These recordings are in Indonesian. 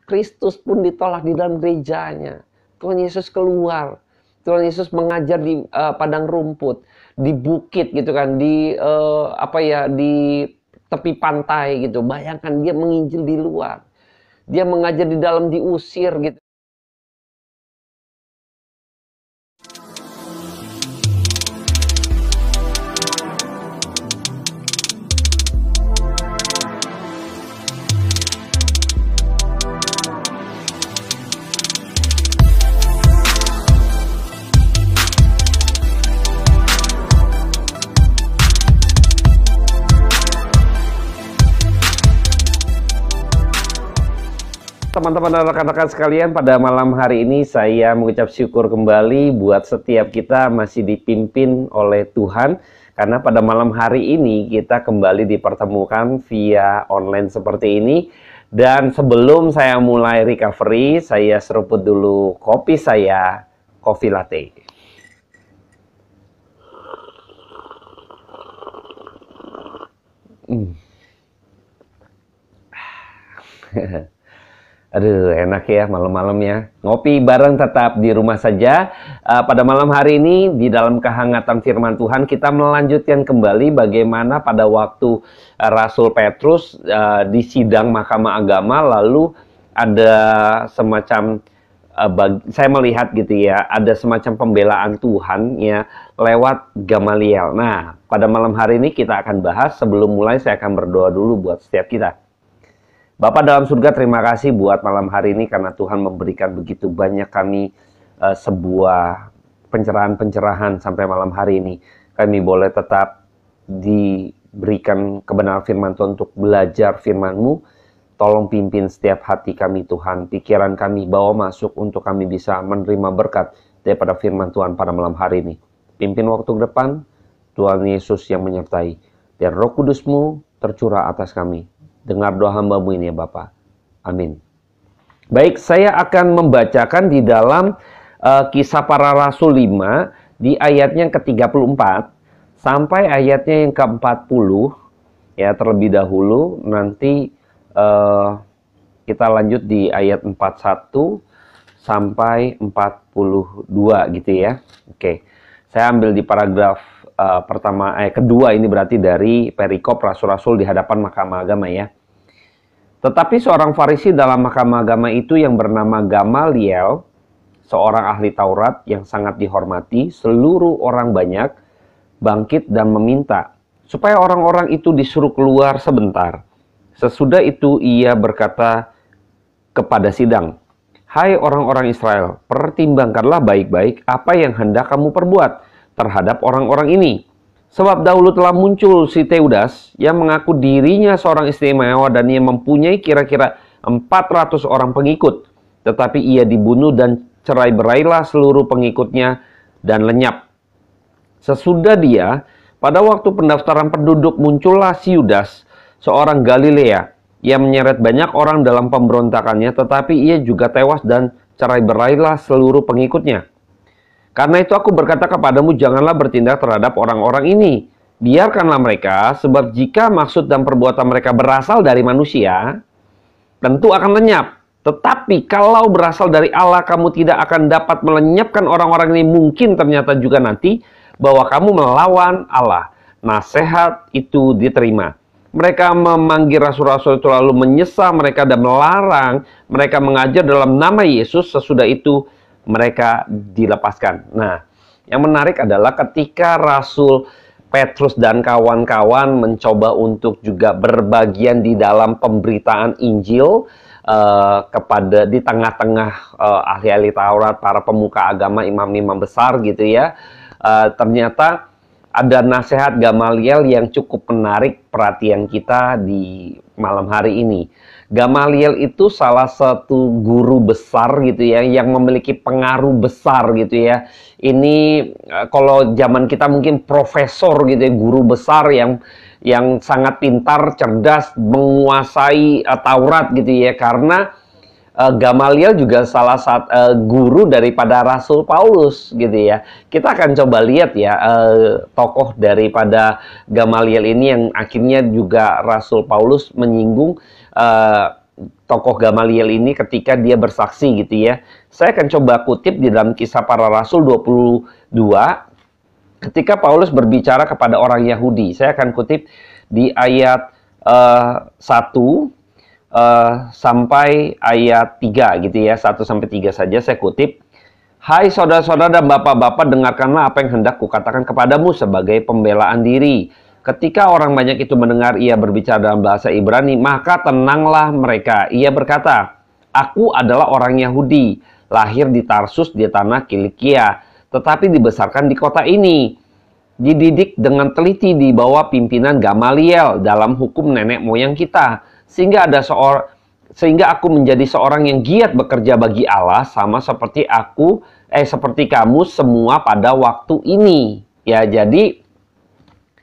Kristus pun ditolak di dalam gerejanya. Tuhan Yesus keluar. Tuhan Yesus mengajar di padang rumput, di bukit gitu kan, di di tepi pantai gitu. Bayangkan dia menginjil di luar. Dia mengajar di dalam, diusir gitu. Teman-teman dan rekan-rekan sekalian, pada malam hari ini saya mengucap syukur kembali buat setiap kita masih dipimpin oleh Tuhan. Karena pada malam hari ini kita kembali dipertemukan via online seperti ini. Dan sebelum saya mulai recovery, saya seruput dulu kopi saya, Coffee Latte. Aduh, enak ya malam-malam ya. Ngopi bareng tetap di rumah saja. Pada malam hari ini di dalam kehangatan firman Tuhan kita melanjutkan kembali bagaimana pada waktu Rasul Petrus di sidang Mahkamah Agama, lalu ada semacam saya melihat gitu ya, ada semacam pembelaan Tuhan ya lewat Gamaliel. Nah, pada malam hari ini kita akan bahas. Sebelum mulai saya akan berdoa dulu buat setiap kita. Bapa dalam surga, terima kasih buat malam hari ini karena Tuhan memberikan begitu banyak kami sebuah pencerahan-pencerahan sampai malam hari ini. Kami boleh tetap diberikan kebenaran firman Tuhan untuk belajar firman-Mu. Tolong pimpin setiap hati kami Tuhan, pikiran kami bawa masuk untuk kami bisa menerima berkat daripada firman Tuhan pada malam hari ini. Pimpin waktu ke depan, Tuhan Yesus yang menyertai. Biar Roh Kudus-Mu tercurah atas kami. Dengar doa hamba-Mu ini ya Bapa. Amin. Baik, saya akan membacakan di dalam Kisah Para Rasul 5 di ayatnya yang ke-34 sampai ayatnya yang ke-40 ya terlebih dahulu. Nanti kita lanjut di ayat 41 sampai 42 gitu ya. Oke. Saya ambil di paragraf kedua, ini berarti dari perikop rasul-rasul di hadapan Mahkamah Agama ya. Tetapi seorang Farisi dalam Mahkamah Agama itu yang bernama Gamaliel, seorang ahli Taurat yang sangat dihormati, seluruh orang banyak bangkit dan meminta supaya orang-orang itu disuruh keluar sebentar. Sesudah itu ia berkata kepada sidang, "Hai orang-orang Israel, pertimbangkanlah baik-baik apa yang hendak kamu perbuat terhadap orang-orang ini. Sebab dahulu telah muncul si Teudas yang mengaku dirinya seorang istimewa dan ia mempunyai kira-kira 400 orang pengikut. Tetapi ia dibunuh dan cerai-berailah seluruh pengikutnya dan lenyap. Sesudah dia, pada waktu pendaftaran penduduk muncullah si Yudas, seorang Galilea, yang menyeret banyak orang dalam pemberontakannya, tetapi ia juga tewas dan cerai-berailah seluruh pengikutnya. Karena itu aku berkata kepadamu, janganlah bertindak terhadap orang-orang ini. Biarkanlah mereka, sebab jika maksud dan perbuatan mereka berasal dari manusia, tentu akan lenyap. Tetapi kalau berasal dari Allah, kamu tidak akan dapat melenyapkan orang-orang ini. Mungkin ternyata juga nanti bahwa kamu melawan Allah. Nasihat itu diterima. Mereka memanggil rasul-rasul itu lalu menyesa mereka dan melarang mereka mengajar dalam nama Yesus. Sesudah itu mereka dilepaskan. Nah, yang menarik adalah ketika Rasul Petrus dan kawan-kawan mencoba untuk juga berbagian di dalam pemberitaan Injil kepada di tengah-tengah ahli-ahli Taurat, para pemuka agama, imam-imam besar gitu ya. Ternyata ada nasihat Gamaliel yang cukup menarik perhatian kita di malam hari ini. Gamaliel itu salah satu guru besar gitu ya, yang memiliki pengaruh besar gitu ya. Ini kalau zaman kita mungkin profesor gitu ya, guru besar yang sangat pintar, cerdas, menguasai Taurat gitu ya. Karena Gamaliel juga salah satu guru daripada Rasul Paulus gitu ya. Kita akan coba lihat ya tokoh daripada Gamaliel ini yang akhirnya juga Rasul Paulus menyinggung tokoh Gamaliel ini ketika dia bersaksi gitu ya. Saya akan coba kutip di dalam Kisah Para Rasul 22 ketika Paulus berbicara kepada orang Yahudi. Saya akan kutip di ayat 1 sampai ayat 3 gitu ya. 1 sampai 3 saja saya kutip. Hai saudara-saudara dan bapak-bapak, dengarkanlah apa yang hendak kukatakan kepadamu sebagai pembelaan diri. Ketika orang banyak itu mendengar ia berbicara dalam bahasa Ibrani, maka tenanglah mereka. Ia berkata, aku adalah orang Yahudi, lahir di Tarsus di tanah Kilikia, tetapi dibesarkan di kota ini. Dididik dengan teliti di bawah pimpinan Gamaliel dalam hukum nenek moyang kita. Sehingga aku menjadi seorang yang giat bekerja bagi Allah, sama seperti seperti kamu semua pada waktu ini. Ya, jadi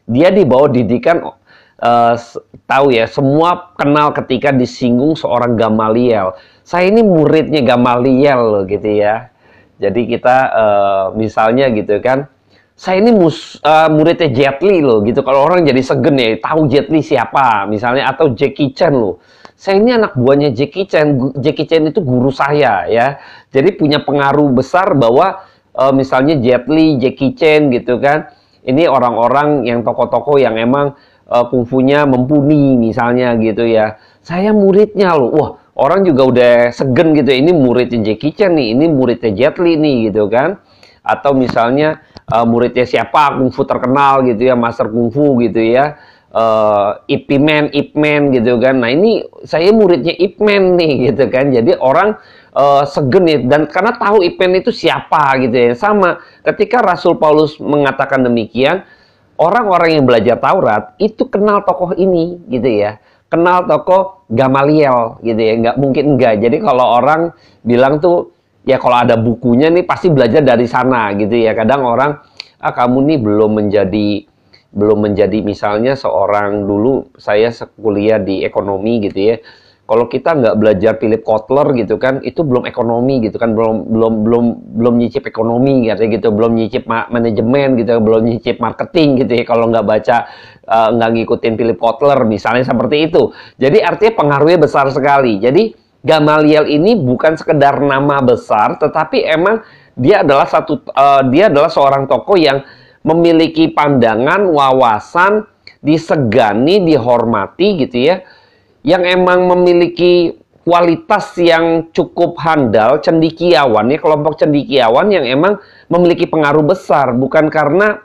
dia di bawah didikan, tahu ya, semua kenal ketika disinggung seorang Gamaliel. Saya ini muridnya Gamaliel loh gitu ya. Jadi kita misalnya gitu kan, saya ini muridnya Jet Li loh gitu. Kalau orang jadi segen ya, tahu Jet Li siapa misalnya, atau Jackie Chan loh. Saya ini anak buahnya Jackie Chan. Jackie Chan itu guru saya ya. Jadi punya pengaruh besar bahwa misalnya Jet Li, Jackie Chan gitu kan. Ini orang-orang yang tokoh-tokoh yang emang kungfunya mumpuni misalnya gitu ya. Saya muridnya loh. Wah, orang juga udah segen gitu. Ini muridnya Jackie Chan nih, ini muridnya Jet Li nih gitu kan. Atau misalnya muridnya siapa kungfu terkenal gitu ya, master kungfu gitu ya. Ip Man gitu kan. Nah, ini saya muridnya Ip Man nih gitu kan. Jadi orang segen ya, dan karena tahu Ip Man itu siapa gitu ya. Sama ketika Rasul Paulus mengatakan demikian, orang-orang yang belajar Taurat itu kenal tokoh ini gitu ya. Kenal tokoh Gamaliel gitu ya. Nggak mungkin enggak. Jadi kalau orang bilang tuh ya kalau ada bukunya nih pasti belajar dari sana gitu ya. Kadang orang, kamu nih belum menjadi misalnya seorang, dulu saya kuliah di ekonomi gitu ya. Kalau kita nggak belajar Philip Kotler gitu kan, itu belum ekonomi gitu kan, belum nyicip ekonomi gitu, belum nyicip manajemen gitu, belum nyicip marketing gitu ya. Kalau nggak baca, nggak ngikutin Philip Kotler misalnya seperti itu. Jadi artinya pengaruhnya besar sekali. Jadi Gamaliel ini bukan sekedar nama besar, tetapi emang dia adalah seorang tokoh yang memiliki pandangan, wawasan, disegani, dihormati gitu ya. Yang emang memiliki kualitas yang cukup handal, cendekiawan ya, kelompok cendekiawan yang emang memiliki pengaruh besar. Bukan karena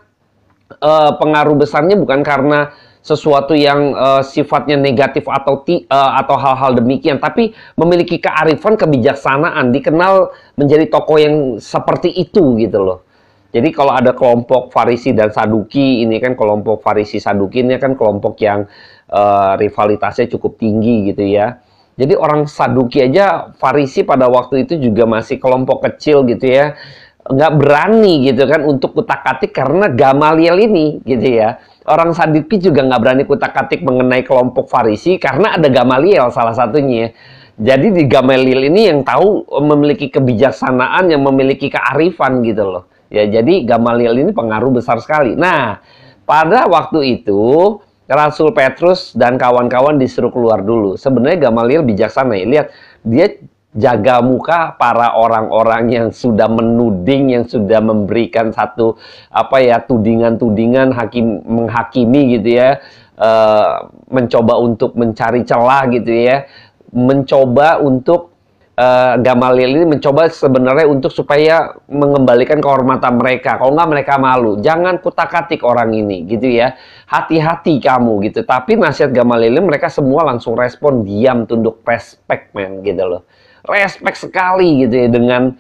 pengaruh besarnya bukan karena sesuatu yang sifatnya negatif atau hal-hal demikian, tapi memiliki kearifan, kebijaksanaan, dikenal menjadi tokoh yang seperti itu gitu loh. Jadi kalau ada kelompok Farisi dan Saduki, ini kan kelompok Farisi Saduki ini kan kelompok yang rivalitasnya cukup tinggi gitu ya. Jadi orang Saduki aja, Farisi pada waktu itu juga masih kelompok kecil gitu ya. Nggak berani gitu kan untuk kutak-katik karena Gamaliel ini gitu ya. Orang Saduki juga nggak berani kutak-katik mengenai kelompok Farisi karena ada Gamaliel salah satunya. Jadi di Gamaliel ini yang tahu, memiliki kebijaksanaan, yang memiliki kearifan gitu loh. Ya, jadi Gamaliel ini pengaruh besar sekali. Nah, pada waktu itu Rasul Petrus dan kawan-kawan disuruh keluar dulu. Sebenarnya Gamaliel bijaksana ya. Lihat, dia jaga muka para orang-orang yang sudah menuding, yang sudah memberikan satu tudingan-tudingan, menghakimi gitu ya, mencoba untuk mencari celah gitu ya, mencoba untuk Gamaliel ini mencoba sebenarnya untuk supaya mengembalikan kehormatan mereka. Kalau nggak mereka malu. Jangan kutak-katik orang ini gitu ya. Hati-hati kamu gitu. Tapi nasihat Gamaliel ini mereka semua langsung respon, diam, tunduk, respect men gitu loh. Respect sekali gitu ya dengan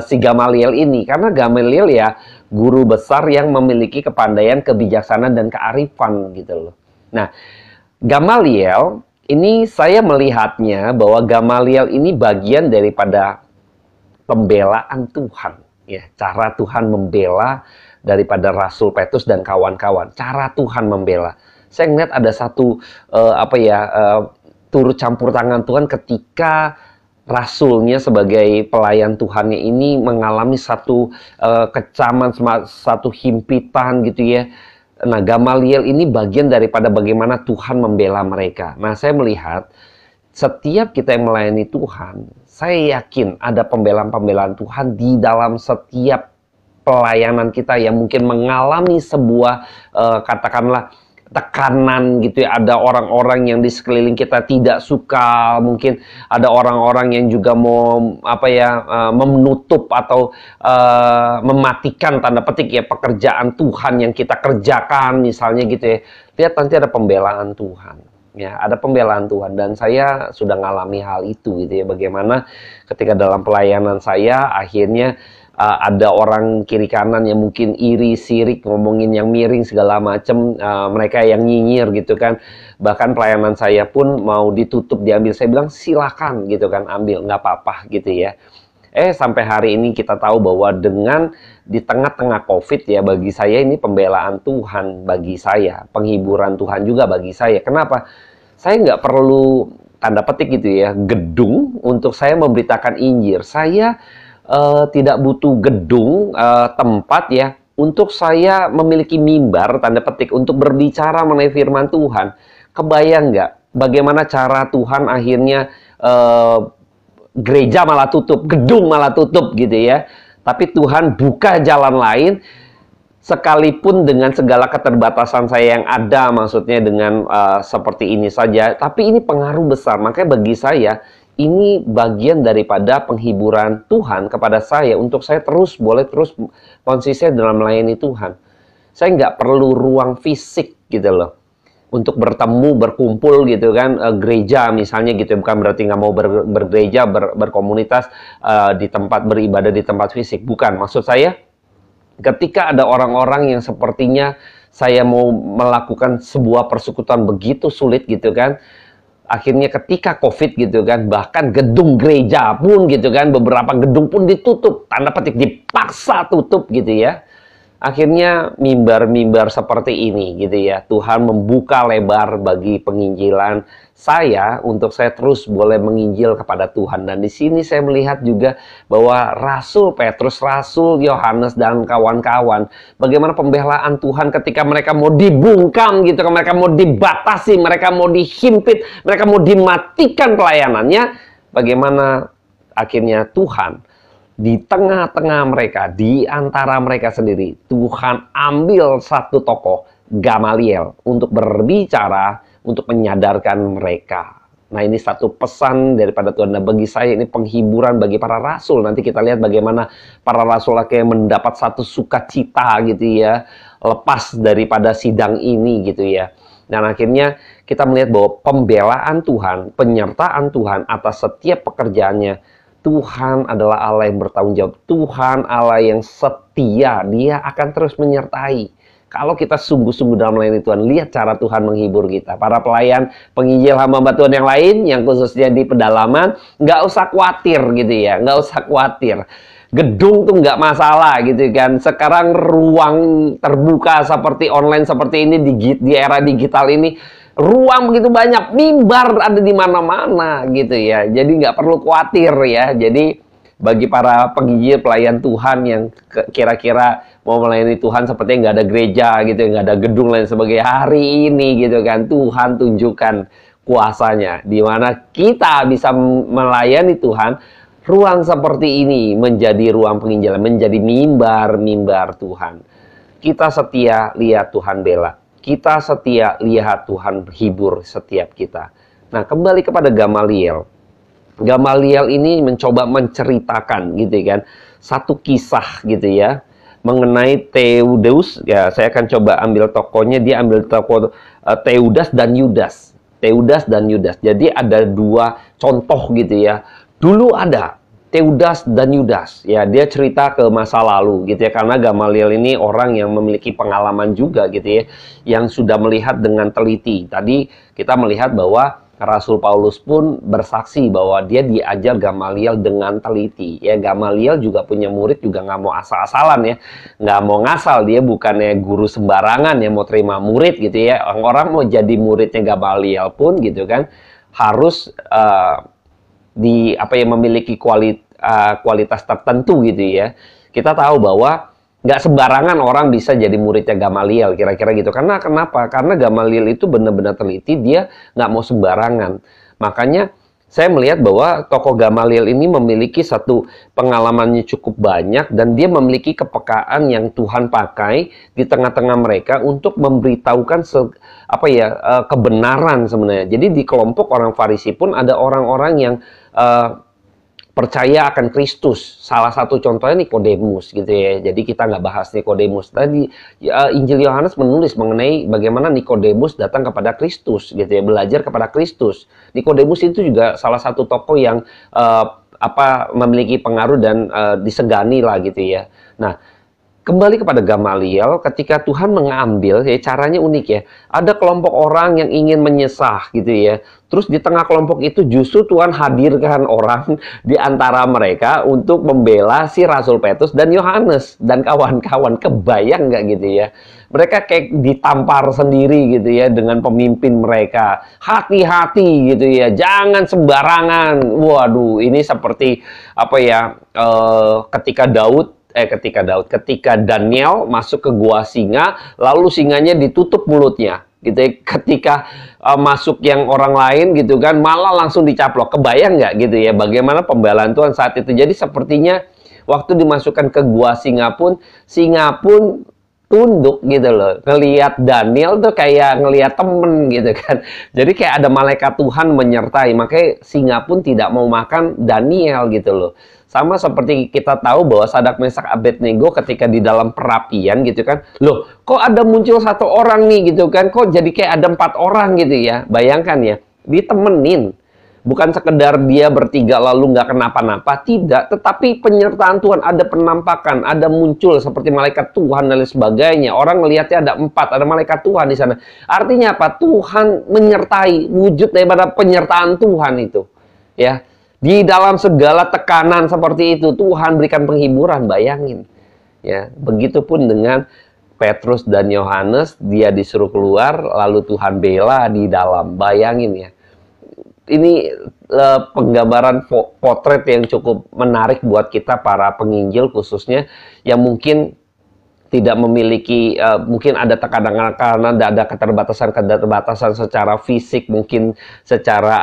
si Gamaliel ini. Karena Gamaliel ya guru besar yang memiliki kepandaian, kebijaksanaan, dan kearifan gitu loh. Nah, Gamaliel ini saya melihatnya bahwa Gamaliel ini bagian daripada pembelaan Tuhan. Ya, cara Tuhan membela daripada Rasul Petrus dan kawan-kawan. Cara Tuhan membela. Saya melihat ada satu turut campur tangan Tuhan ketika Rasulnya sebagai pelayan Tuhannya ini mengalami satu kecaman, satu himpitan gitu ya. Nah, Gamaliel ini bagian daripada bagaimana Tuhan membela mereka. Nah, saya melihat setiap kita yang melayani Tuhan, saya yakin ada pembelaan-pembelaan Tuhan di dalam setiap pelayanan kita yang mungkin mengalami sebuah katakanlah tekanan gitu ya. Ada orang-orang yang di sekeliling kita tidak suka, mungkin ada orang-orang yang juga mau menutup atau mematikan tanda petik ya pekerjaan Tuhan yang kita kerjakan misalnya gitu ya. Lihat nanti ada pembelaan Tuhan. Ya, ada pembelaan Tuhan, dan saya sudah ngalami hal itu gitu ya. Bagaimana ketika dalam pelayanan saya akhirnya ada orang kiri kanan yang mungkin iri, sirik, ngomongin yang miring segala macam, mereka yang nyinyir gitu kan. Bahkan pelayanan saya pun mau ditutup, diambil, saya bilang silakan gitu kan, ambil, nggak apa-apa gitu ya. Sampai hari ini kita tahu bahwa dengan di tengah-tengah COVID ya, bagi saya ini pembelaan Tuhan bagi saya, penghiburan Tuhan juga bagi saya. Kenapa? Saya nggak perlu tanda petik gitu ya, gedung untuk saya memberitakan Injil. Saya tidak butuh gedung, tempat ya, untuk saya memiliki mimbar, tanda petik, untuk berbicara mengenai firman Tuhan. Kebayang nggak bagaimana cara Tuhan akhirnya gereja malah tutup, gedung malah tutup gitu ya. Tapi Tuhan buka jalan lain, sekalipun dengan segala keterbatasan saya yang ada, maksudnya dengan seperti ini saja. Tapi ini pengaruh besar, makanya bagi saya, ini bagian daripada penghiburan Tuhan kepada saya untuk saya boleh terus konsisten dalam melayani Tuhan. Saya nggak perlu ruang fisik gitu loh untuk bertemu, berkumpul gitu kan, gereja misalnya gitu. Bukan berarti nggak mau bergereja, berkomunitas di tempat beribadah di tempat fisik. Bukan, maksud saya ketika ada orang-orang yang sepertinya saya mau melakukan sebuah persekutuan begitu sulit gitu kan. Akhirnya ketika COVID gitu kan, bahkan gedung gereja pun gitu kan, beberapa gedung pun ditutup, tanda petik dipaksa tutup gitu ya. Akhirnya mimbar-mimbar seperti ini gitu ya, Tuhan membuka lebar bagi penginjilan saya untuk saya terus boleh menginjil kepada Tuhan. Dan di sini saya melihat juga bahwa Rasul Petrus, Rasul Yohanes dan kawan-kawan, bagaimana pembelaan Tuhan ketika mereka mau dibungkam gitu, mereka mau dibatasi, mereka mau dihimpit, mereka mau dimatikan pelayanannya, bagaimana akhirnya Tuhan di tengah-tengah mereka, di antara mereka sendiri, Tuhan ambil satu tokoh, Gamaliel, untuk berbicara, untuk menyadarkan mereka. Nah, ini satu pesan daripada Tuhan. Dan bagi saya ini penghiburan bagi para rasul. Nanti kita lihat bagaimana para rasul akhirnya mendapat satu sukacita gitu ya, lepas daripada sidang ini gitu ya. Dan akhirnya kita melihat bahwa pembelaan Tuhan, penyertaan Tuhan atas setiap pekerjaannya. Tuhan adalah Allah yang bertanggung jawab. Tuhan Allah yang setia. Dia akan terus menyertai. Kalau kita sungguh-sungguh dalam melayani Tuhan, lihat cara Tuhan menghibur kita. Para pelayan, penginjil hamba Tuhan yang lain, yang khususnya di pedalaman, nggak usah khawatir gitu ya. Nggak usah khawatir. Gedung tuh nggak masalah gitu kan. Sekarang ruang terbuka seperti online seperti ini, di era digital ini, ruang begitu banyak, mimbar ada di mana-mana gitu ya. Jadi nggak perlu khawatir ya. Jadi bagi para penginjil pelayan Tuhan yang kira-kira mau melayani Tuhan sepertinya nggak ada gereja gitu, nggak ada gedung lain sebagainya, hari ini gitu kan, Tuhan tunjukkan kuasanya, di mana kita bisa melayani Tuhan. Ruang seperti ini menjadi ruang penginjilan, menjadi mimbar-mimbar Tuhan. Kita setia, lihat Tuhan bela. Kita setia, lihat Tuhan hibur setiap kita. Nah, kembali kepada Gamaliel. Gamaliel ini mencoba menceritakan gitu kan, satu kisah gitu ya, mengenai Teudas. Ya, saya akan coba ambil tokohnya. Dia ambil tokoh Teudas dan Yudas. Teudas dan Yudas. Jadi ada dua contoh gitu ya. Dulu ada Teudas dan Yudas, ya, dia cerita ke masa lalu gitu ya, karena Gamaliel ini orang yang memiliki pengalaman juga gitu ya, yang sudah melihat dengan teliti. Tadi kita melihat bahwa Rasul Paulus pun bersaksi bahwa dia diajar Gamaliel dengan teliti. Ya, Gamaliel juga punya murid, juga nggak mau asal-asalan ya, nggak mau ngasal. Dia bukannya guru sembarangan yang mau terima murid gitu ya. Orang mau jadi muridnya Gamaliel pun gitu kan, harus memiliki kualitas tertentu gitu ya. Kita tahu bahwa nggak sembarangan orang bisa jadi muridnya Gamaliel, kira-kira gitu. Karena kenapa? Karena Gamaliel itu benar-benar teliti, dia nggak mau sembarangan. Makanya Saya melihat bahwa tokoh Gamaliel ini memiliki satu pengalamannya cukup banyak dan dia memiliki kepekaan yang Tuhan pakai di tengah-tengah mereka untuk memberitahukan kebenaran sebenarnya. Jadi di kelompok orang Farisi pun ada orang-orang yang percaya akan Kristus. Salah satu contohnya Nikodemus gitu ya. Jadi kita nggak bahas Nikodemus. Tadi Injil Yohanes menulis mengenai bagaimana Nikodemus datang kepada Kristus gitu ya, belajar kepada Kristus. Nikodemus itu juga salah satu tokoh yang memiliki pengaruh dan disegani lah gitu ya. Nah, kembali kepada Gamaliel, ketika Tuhan mengambil, ya caranya unik ya. Ada kelompok orang yang ingin menyesah gitu ya. Terus di tengah kelompok itu justru Tuhan hadirkan orang di antara mereka untuk membela si Rasul Petrus dan Yohanes dan kawan-kawan. Kebayang nggak gitu ya? Mereka kayak ditampar sendiri gitu ya dengan pemimpin mereka. Hati-hati gitu ya, jangan sembarangan. Waduh, ini seperti ketika Daniel masuk ke gua singa, lalu singanya ditutup mulutnya, gitu ya. Ketika masuk yang orang lain, gitu kan, malah langsung dicaplok. Kebayang nggak, gitu ya, bagaimana pembelaan Tuhan saat itu? Jadi sepertinya waktu dimasukkan ke gua singa pun tunduk gitu loh. Ngelihat Daniel tuh kayak ngelihat temen gitu kan. Jadi kayak ada malaikat Tuhan menyertai. Makanya singa pun tidak mau makan Daniel gitu loh. Sama seperti kita tahu bahwa Sadrak Mesak Abednego ketika di dalam perapian gitu kan. Loh, kok ada muncul satu orang nih gitu kan. Kok jadi kayak ada 4 orang gitu ya. Bayangkan ya, ditemenin. Bukan sekedar dia bertiga lalu nggak kenapa-napa, tidak. Tetapi penyertaan Tuhan, ada penampakan, ada muncul seperti malaikat Tuhan dan lain sebagainya. Orang melihatnya ada 4, ada malaikat Tuhan di sana. Artinya apa? Tuhan menyertai, wujud daripada penyertaan Tuhan itu. Ya, di dalam segala tekanan seperti itu, Tuhan berikan penghiburan, bayangin. Ya, begitupun dengan Petrus dan Yohanes, dia disuruh keluar, lalu Tuhan bela di dalam, bayangin ya. Ini penggambaran potret yang cukup menarik buat kita para penginjil khususnya yang mungkin tidak memiliki, mungkin ada tekanan karena ada keterbatasan secara fisik, mungkin secara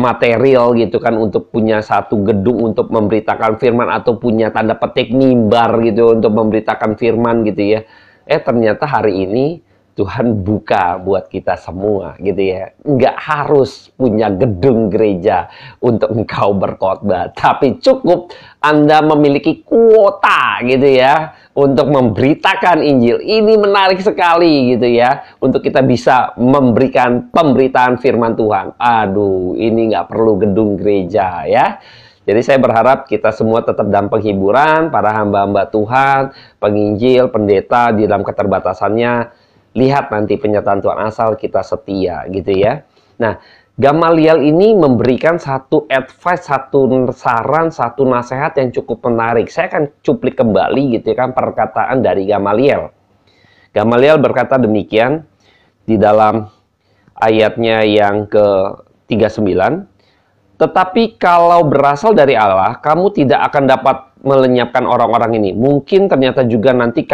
material gitu kan, untuk punya satu gedung untuk memberitakan firman atau punya tanda petik mimbar gitu untuk memberitakan firman gitu ya. Ternyata hari ini Tuhan buka buat kita semua gitu ya. Nggak harus punya gedung gereja untuk engkau berkhotbah. Tapi cukup Anda memiliki kuota gitu ya untuk memberitakan Injil. Ini menarik sekali gitu ya. Untuk kita bisa memberikan pemberitaan firman Tuhan. Aduh, ini nggak perlu gedung gereja ya. Jadi saya berharap kita semua tetap dalam penghiburan, para hamba-hamba Tuhan, penginjil, pendeta di dalam keterbatasannya. Lihat nanti penyertaan Tuhan asal kita setia gitu ya. Nah, Gamaliel ini memberikan satu advice, satu saran, satu nasihat yang cukup menarik. Saya akan cuplik kembali gitu kan perkataan dari Gamaliel. Gamaliel berkata demikian di dalam ayatnya yang ke-39. Tetapi kalau berasal dari Allah, kamu tidak akan dapat melenyapkan orang-orang ini. Mungkin ternyata juga nanti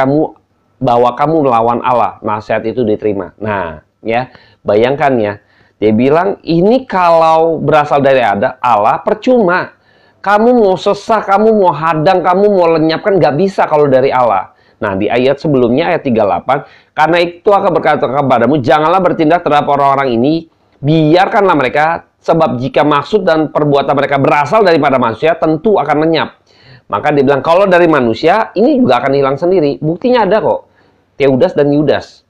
bahwa kamu melawan Allah, nasihat itu diterima. Nah, ya, bayangkan ya. Dia bilang, ini kalau berasal dari Allah, percuma. Kamu mau sesah, kamu mau hadang, kamu mau lenyapkan, nggak bisa kalau dari Allah. Nah, di ayat sebelumnya, ayat 38, karena itu akan berkata kepadamu, janganlah bertindak terhadap orang-orang ini, biarkanlah mereka, sebab jika maksud dan perbuatan mereka berasal daripada manusia, tentu akan lenyap. Maka dia bilang, kalau dari manusia, ini juga akan hilang sendiri. Buktinya ada kok. Teudas dan Yudas.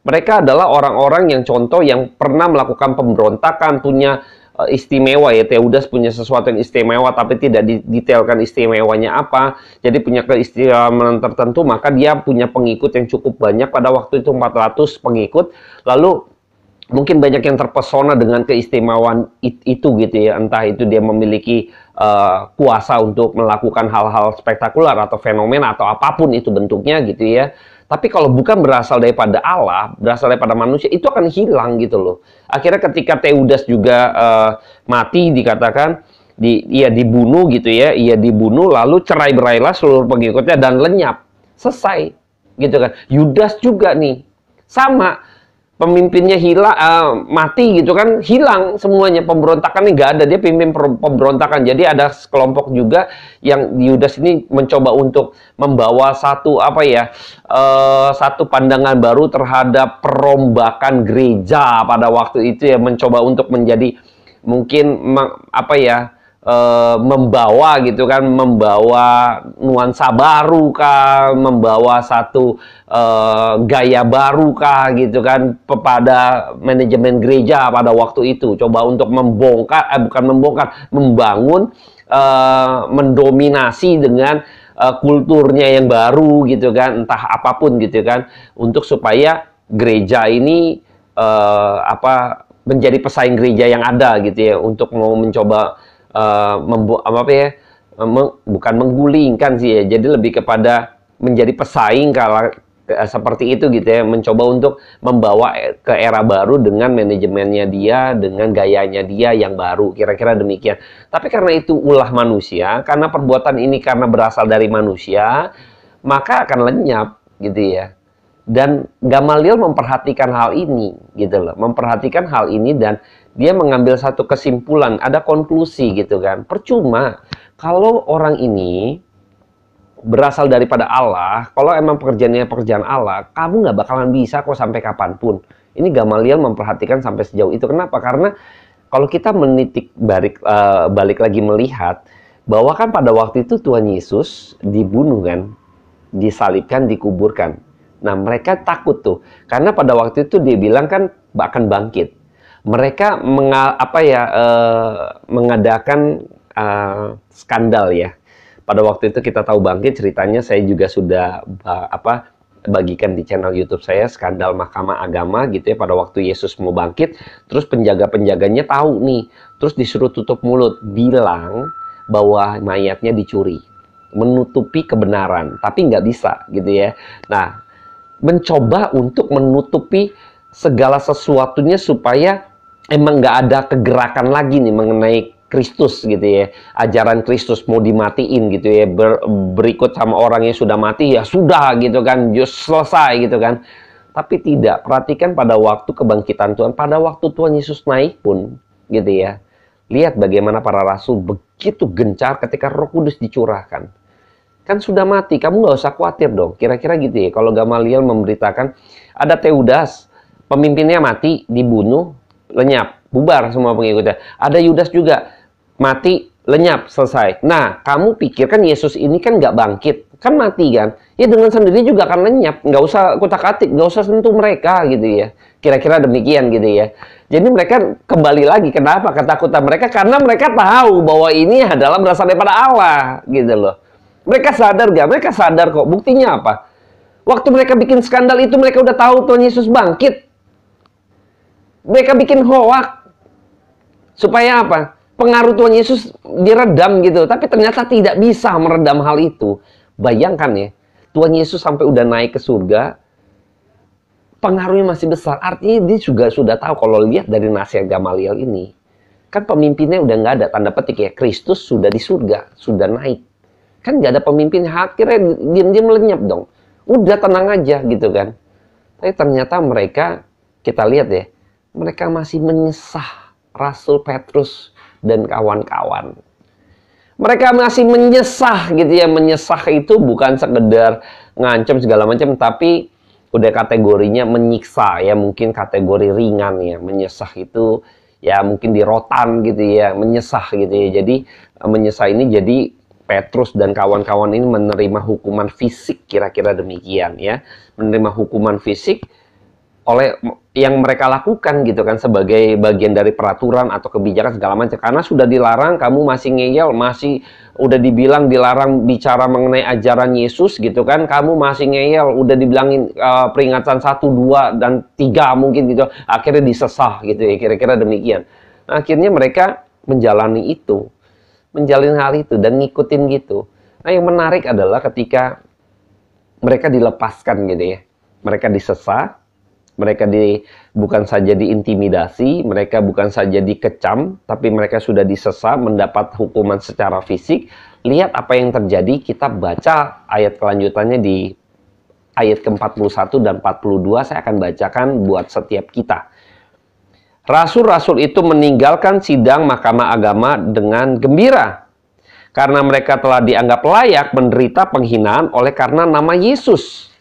Mereka adalah orang-orang yang contoh yang pernah melakukan pemberontakan, punya istimewa ya. Teudas punya sesuatu yang istimewa tapi tidak didetailkan istimewanya apa. Jadi punya keistimewaan tertentu, maka dia punya pengikut yang cukup banyak. Pada waktu itu 400 pengikut. Lalu mungkin banyak yang terpesona dengan keistimewaan itu gitu ya. Entah itu dia memiliki kuasa untuk melakukan hal-hal spektakuler atau fenomena atau apapun itu bentuknya gitu ya. Tapi kalau bukan berasal daripada Allah, berasal daripada manusia, itu akan hilang gitu loh. Akhirnya ketika Teudas juga mati, dikatakan ia dibunuh gitu ya, ia dibunuh lalu cerai-berailah seluruh pengikutnya dan lenyap, selesai gitu kan. Yudas juga nih, sama. pemimpinnya hilang, mati gitu kan, hilang semuanya, pemberontakannya nggak ada, dia pimpin pemberontakan. Jadi ada kelompok juga yang Yudas ini mencoba untuk membawa satu satu pandangan baru terhadap perombakan gereja pada waktu itu ya, mencoba untuk menjadi mungkin membawa gitu kan, membawa nuansa baru kah, membawa satu gaya baru kah gitu kan kepada manajemen gereja pada waktu itu, coba untuk membangun, mendominasi dengan kulturnya yang baru gitu kan, entah apapun gitu kan, untuk supaya gereja ini menjadi pesaing gereja yang ada gitu ya, untuk mau mencoba bukan menggulingkan sih ya, jadi lebih kepada menjadi pesaing kalau seperti itu gitu ya, mencoba untuk membawa ke era baru dengan manajemennya dia, dengan gayanya dia yang baru, kira-kira demikian. Tapi karena itu ulah manusia, karena perbuatan ini karena berasal dari manusia, maka akan lenyap gitu ya. Dan Gamaliel memperhatikan hal ini gitu loh, memperhatikan hal ini, dan dia mengambil satu kesimpulan, ada konklusi gitu kan. Percuma kalau orang ini berasal daripada Allah, kalau emang pekerjaannya pekerjaan Allah, kamu nggak bakalan bisa kok sampai kapanpun. Ini Gamaliel memperhatikan sampai sejauh itu. Kenapa? Karena kalau kita menitik balik lagi melihat bahwa kan pada waktu itu Tuhan Yesus dibunuh kan, disalibkan, dikuburkan. Nah, mereka takut tuh, karena pada waktu itu dia bilang kan akan bangkit. Mereka mengadakan skandal ya. Pada waktu itu kita tahu bangkit, ceritanya saya juga sudah bagikan di channel YouTube saya, skandal Mahkamah Agama gitu ya, pada waktu Yesus mau bangkit, terus penjaga-penjaganya tahu nih, terus disuruh tutup mulut, bilang bahwa mayatnya dicuri, menutupi kebenaran, tapi nggak bisa gitu ya. Nah, mencoba untuk menutupi segala sesuatunya supaya emang nggak ada kegerakan lagi nih mengenai Kristus gitu ya. Ajaran Kristus mau dimatiin gitu ya, berikut sama orang yang sudah mati, ya sudah gitu kan, just selesai gitu kan. Tapi tidak, perhatikan pada waktu kebangkitan Tuhan, pada waktu Tuhan Yesus naik pun gitu ya. Lihat bagaimana para rasul begitu gencar ketika Roh Kudus dicurahkan. Kan sudah mati, kamu nggak usah khawatir dong. Kira-kira gitu ya. Kalau Gamaliel memberitakan, ada Teudas, pemimpinnya mati, dibunuh, lenyap, bubar semua pengikutnya. Ada Yudas juga, mati, lenyap, selesai. Nah, kamu pikirkan Yesus ini kan nggak bangkit, kan mati kan? Ya dengan sendiri juga akan lenyap, nggak usah kutak-atik, nggak usah sentuh mereka gitu ya. Kira-kira demikian gitu ya. Jadi mereka kembali lagi, kenapa ketakutan mereka? Karena mereka tahu bahwa ini adalah berasal daripada Allah gitu loh. Mereka sadar gak? Mereka sadar kok. Buktinya apa? Waktu mereka bikin skandal itu, mereka udah tahu Tuhan Yesus bangkit. Mereka bikin hoak. Supaya apa? Pengaruh Tuhan Yesus diredam gitu. Tapi ternyata tidak bisa meredam hal itu. Bayangkan ya, Tuhan Yesus sampai udah naik ke surga, pengaruhnya masih besar. Artinya dia juga sudah tahu, kalau lihat dari nasihat Gamaliel ini, kan pemimpinnya udah nggak ada, tanda petik ya, Kristus sudah di surga, sudah naik. Kan nggak ada pemimpin, akhirnya diam-diam lenyap dong. Udah tenang aja gitu kan. Tapi ternyata mereka, kita lihat ya, mereka masih menyesah Rasul Petrus dan kawan-kawan. Mereka masih menyesah gitu ya. Menyesah itu bukan sekedar ngancam segala macam, tapi udah kategorinya menyiksa ya, mungkin kategori ringan ya. Menyesah itu ya mungkin di rotan gitu ya, menyesah gitu ya. Jadi menyesah ini jadi Petrus dan kawan-kawan ini menerima hukuman fisik, kira-kira demikian ya. Menerima hukuman fisik oleh yang mereka lakukan gitu kan, sebagai bagian dari peraturan atau kebijakan segala macam. Karena sudah dilarang, kamu masih ngeyel, masih udah dibilang dilarang bicara mengenai ajaran Yesus gitu kan, kamu masih ngeyel, udah dibilangin peringatan 1, 2, dan 3 mungkin gitu. Akhirnya disesah gitu ya, kira-kira demikian. Nah, akhirnya mereka menjalani itu. Menjalin hal itu dan ngikutin gitu. Nah, yang menarik adalah ketika mereka dilepaskan gitu ya. Mereka disesah, mereka bukan saja diintimidasi, mereka bukan saja dikecam, tapi mereka sudah disesah, mendapat hukuman secara fisik. Lihat apa yang terjadi, kita baca ayat kelanjutannya di ayat ke-41 dan 42 saya akan bacakan buat setiap kita. Rasul-rasul itu meninggalkan sidang mahkamah agama dengan gembira, karena mereka telah dianggap layak menderita penghinaan oleh karena nama Yesus.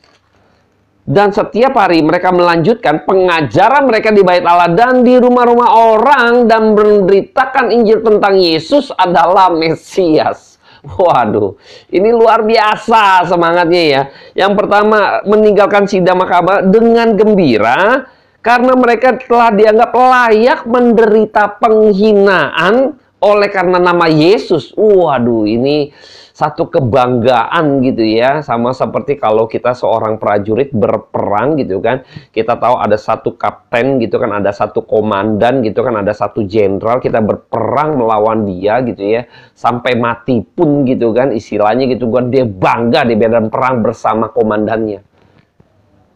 Dan setiap hari mereka melanjutkan pengajaran mereka di Bait Allah dan di rumah-rumah orang dan memberitakan Injil tentang Yesus adalah Mesias. Waduh, ini luar biasa semangatnya ya. Yang pertama, meninggalkan sidang mahkamah dengan gembira karena mereka telah dianggap layak menderita penghinaan oleh karena nama Yesus. Waduh, ini satu kebanggaan gitu ya. Sama seperti kalau kita seorang prajurit berperang gitu kan. Kita tahu ada satu kapten gitu kan, ada satu komandan gitu kan, ada satu jenderal, kita berperang melawan dia gitu ya. Sampai mati pun gitu kan, istilahnya gitu kan, dia bangga di medan perang bersama komandannya.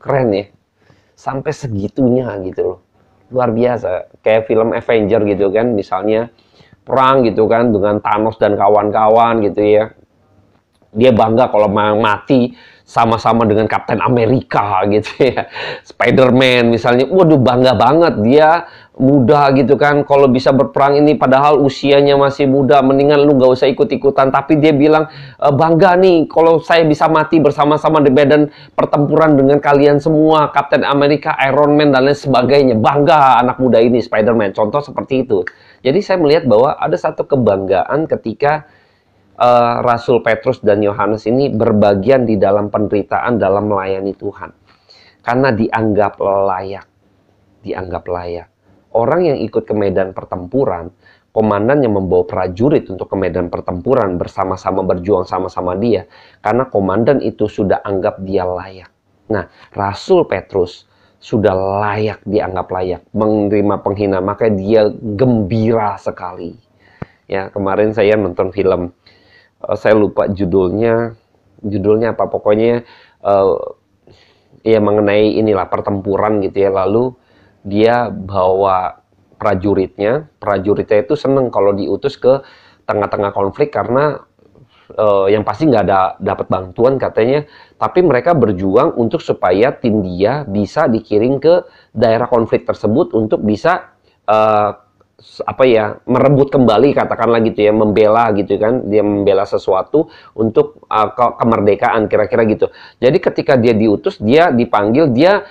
Keren ya. Sampai segitunya gitu loh. Luar biasa. Kayak film Avenger gitu kan, misalnya perang gitu kan dengan Thanos dan kawan-kawan gitu ya. Dia bangga kalau mati sama-sama dengan Kapten Amerika gitu ya. Spider-Man misalnya, waduh bangga banget dia muda gitu kan. Kalau bisa berperang ini padahal usianya masih muda, mendingan lu gak usah ikut-ikutan. Tapi dia bilang, bangga nih kalau saya bisa mati bersama-sama di medan pertempuran dengan kalian semua, Kapten Amerika, Iron Man dan lain sebagainya. Bangga anak muda ini, Spider-Man. Contoh seperti itu. Jadi saya melihat bahwa ada satu kebanggaan ketika Rasul Petrus dan Yohanes ini berbagian di dalam penderitaan dalam melayani Tuhan. Karena dianggap layak. Dianggap layak. Orang yang ikut ke medan pertempuran, komandan yang membawa prajurit untuk ke medan pertempuran bersama-sama berjuang sama-sama dia. Karena komandan itu sudah anggap dia layak. Nah, Rasul Petrus sudah layak, dianggap layak menerima penghinaan, maka dia gembira sekali. Ya, kemarin saya nonton film, saya lupa judulnya apa, pokoknya ya mengenai inilah pertempuran gitu ya. Lalu dia bawa prajuritnya itu seneng kalau diutus ke tengah-tengah konflik karena yang pasti nggak ada dapat bantuan katanya, tapi mereka berjuang untuk supaya tim dia bisa dikirim ke daerah konflik tersebut untuk bisa merebut kembali, katakanlah gitu ya, membela gitu kan, dia membela sesuatu untuk kemerdekaan kira-kira gitu. Jadi ketika dia diutus, dia dipanggil, dia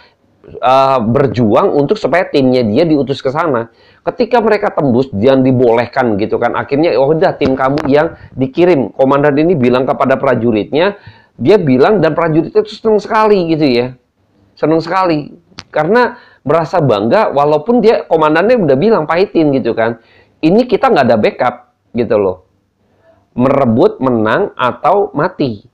berjuang untuk supaya timnya dia diutus ke sana. Ketika mereka tembus dan dibolehkan gitu kan, akhirnya udah tim kamu yang dikirim. Komandan ini bilang kepada prajuritnya, dia bilang, dan prajuritnya itu senang sekali gitu ya, senang sekali karena merasa bangga walaupun dia komandannya udah bilang pahitin gitu kan, ini kita nggak ada backup gitu loh, merebut, menang atau mati.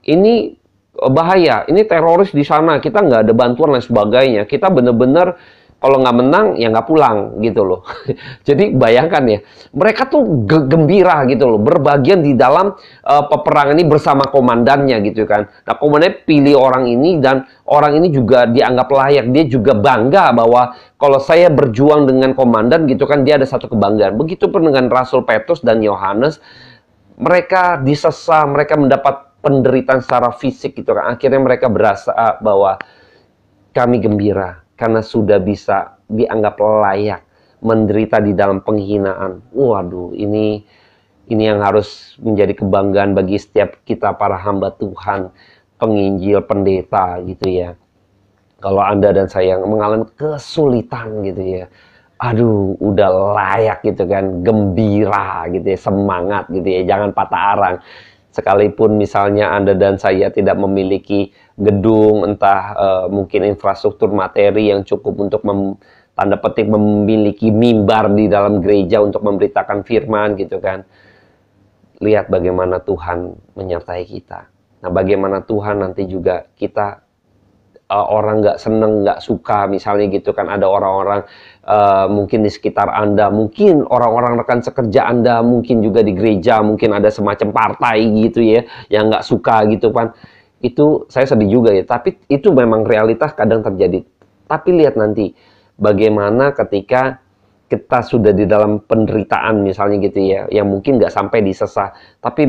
Ini bahaya, ini teroris di sana, kita nggak ada bantuan dan sebagainya. Kita bener-bener kalau nggak menang ya nggak pulang gitu loh. Jadi bayangkan ya, mereka tuh gembira gitu loh, berbagian di dalam peperangan ini bersama komandannya gitu kan. Nah, komandannya pilih orang ini dan orang ini juga dianggap layak. Dia juga bangga bahwa kalau saya berjuang dengan komandan gitu kan, dia ada satu kebanggaan. Begitupun dengan Rasul Petrus dan Yohanes, mereka disesa, mereka mendapat penderitaan secara fisik gitu kan. Akhirnya mereka berasa bahwa kami gembira karena sudah bisa dianggap layak menderita di dalam penghinaan. Waduh, ini yang harus menjadi kebanggaan bagi setiap kita para hamba Tuhan, penginjil, pendeta gitu ya. Kalau Anda dan saya mengalami kesulitan gitu ya, aduh udah layak gitu kan, gembira gitu ya, semangat gitu ya, jangan patah arang. Sekalipun misalnya Anda dan saya tidak memiliki gedung, entah mungkin infrastruktur materi yang cukup untuk tanda petik memiliki mimbar di dalam gereja untuk memberitakan firman gitu kan. Lihat bagaimana Tuhan menyertai kita. Nah, bagaimana Tuhan nanti juga kita, orang nggak seneng, nggak suka misalnya gitu kan, ada orang-orang mungkin di sekitar Anda, mungkin orang-orang rekan sekerja Anda, mungkin juga di gereja, mungkin ada semacam partai gitu ya, yang nggak suka gitu kan. Itu saya sedih juga ya, tapi itu memang realitas kadang terjadi. Tapi lihat nanti bagaimana ketika kita sudah di dalam penderitaan misalnya gitu ya, yang mungkin nggak sampai disesah, tapi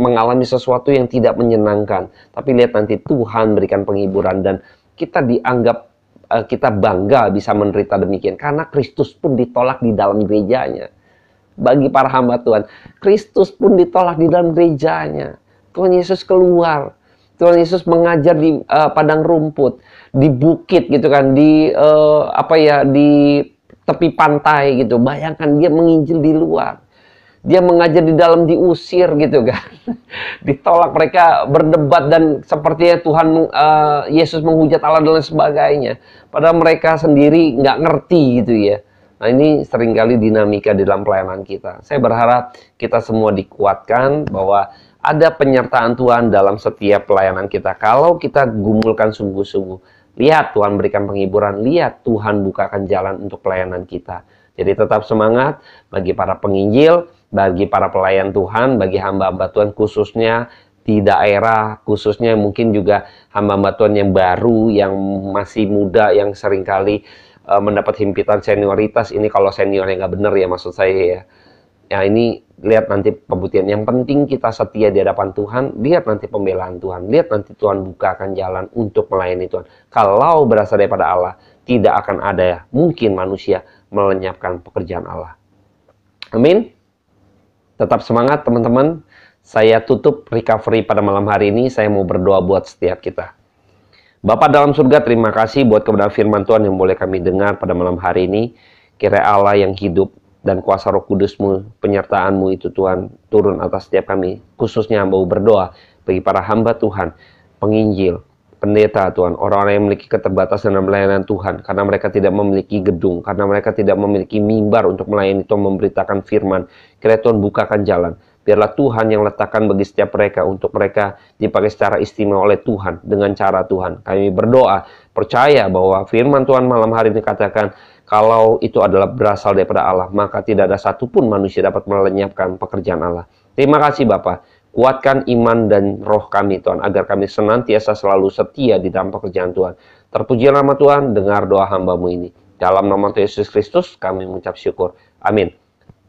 mengalami sesuatu yang tidak menyenangkan. Tapi lihat nanti Tuhan berikan penghiburan dan kita dianggap kita bangga bisa menderita demikian karena Kristus pun ditolak di dalam gerejanya. Bagi para hamba Tuhan, Kristus pun ditolak di dalam gerejanya. Tuhan Yesus keluar, Tuhan Yesus mengajar di padang rumput, di bukit gitu kan, di di tepi pantai gitu. Bayangkan dia menginjil di luar. Dia mengajar di dalam diusir gitu kan. Ditolak, mereka berdebat dan sepertinya Tuhan Yesus menghujat Allah dan sebagainya. Padahal mereka sendiri nggak ngerti gitu ya. Nah ini seringkali dinamika di dalam pelayanan kita. Saya berharap kita semua dikuatkan bahwa ada penyertaan Tuhan dalam setiap pelayanan kita. Kalau kita gumulkan sungguh-sungguh. Lihat Tuhan berikan penghiburan, lihat Tuhan bukakan jalan untuk pelayanan kita. Jadi tetap semangat bagi para penginjil, bagi para pelayan Tuhan, bagi hamba-hamba Tuhan khususnya di daerah, khususnya mungkin juga hamba-hamba Tuhan yang baru, yang masih muda, yang seringkali mendapat himpitan senioritas. Ini kalau seniornya nggak benar ya maksud saya ya. Ya ini lihat nanti pembuktian. Yang penting kita setia di hadapan Tuhan. Lihat nanti pembelaan Tuhan. Lihat nanti Tuhan bukakan jalan untuk melayani Tuhan. Kalau berasal daripada Allah, tidak akan ada mungkin manusia melenyapkan pekerjaan Allah. Amin. Tetap semangat teman-teman. Saya tutup recovery pada malam hari ini. Saya mau berdoa buat setiap kita. Bapa dalam surga, terima kasih buat kebenaran firman Tuhan yang boleh kami dengar pada malam hari ini. Kiranya Allah yang hidup dan kuasa Roh Kudus-Mu, penyertaan-Mu itu Tuhan turun atas setiap kami, khususnya mau berdoa bagi para hamba Tuhan, penginjil, pendeta Tuhan, orang-orang yang memiliki keterbatasan dalam pelayanan Tuhan, karena mereka tidak memiliki gedung, karena mereka tidak memiliki mimbar untuk melayani Tuhan, memberitakan firman. Kiranya Tuhan bukakan jalan. Biarlah Tuhan yang letakkan bagi setiap mereka, untuk mereka dipakai secara istimewa oleh Tuhan, dengan cara Tuhan. Kami berdoa, percaya bahwa firman Tuhan malam hari ini katakan, kalau itu adalah berasal daripada Allah, maka tidak ada satupun manusia dapat melenyapkan pekerjaan Allah. Terima kasih Bapa. Kuatkan iman dan roh kami Tuhan, agar kami senantiasa selalu setia di dalam pekerjaan Tuhan. Terpuji nama Tuhan, dengar doa hamba-Mu ini. Dalam nama Tuhan Yesus Kristus, kami mengucap syukur. Amin.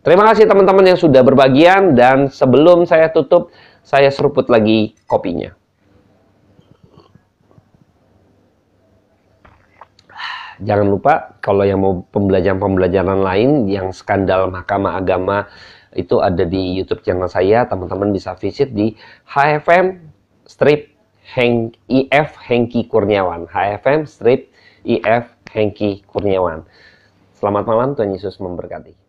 Terima kasih teman-teman yang sudah berbagian, dan sebelum saya tutup, saya seruput lagi kopinya. Jangan lupa, kalau yang mau pembelajaran-pembelajaran lain yang skandal Mahkamah Agama, itu ada di YouTube channel saya. Teman-teman bisa visit di HFM-IF Hengki Kurniawan. HFM-IF Hengki Kurniawan. Selamat malam, Tuhan Yesus memberkati.